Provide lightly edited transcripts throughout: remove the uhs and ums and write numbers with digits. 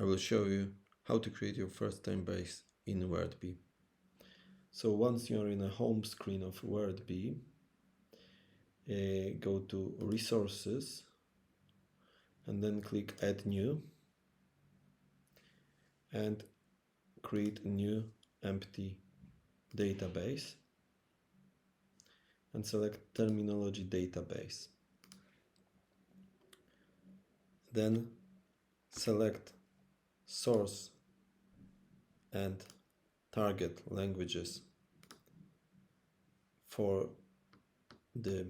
I will show you how to create your first term base in Wordbee. So once you're in a home screen of Wordbee, go to Resources and then click Add New and create a new empty database and select Terminology Database. Then select Source and Target languages for the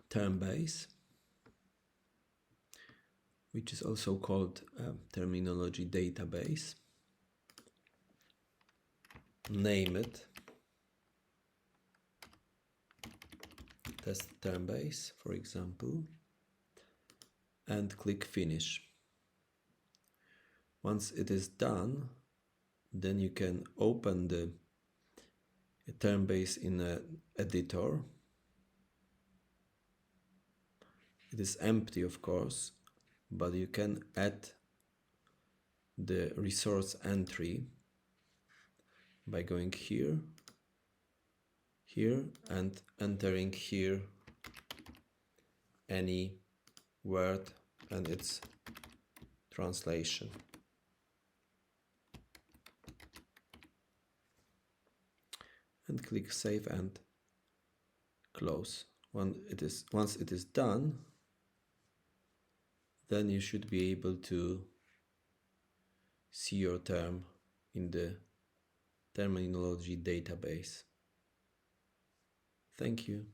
term base, which is also called Terminology Database. Name it Test Term Base, for example, and click Finish. Once it is done, then you can open the term base in an editor. It is empty, of course, but you can add the resource entry by going here, and entering here any word and its translation. And click Save and Close. Once it is done, then you should be able to see your term in the Terminology Database. Thank you.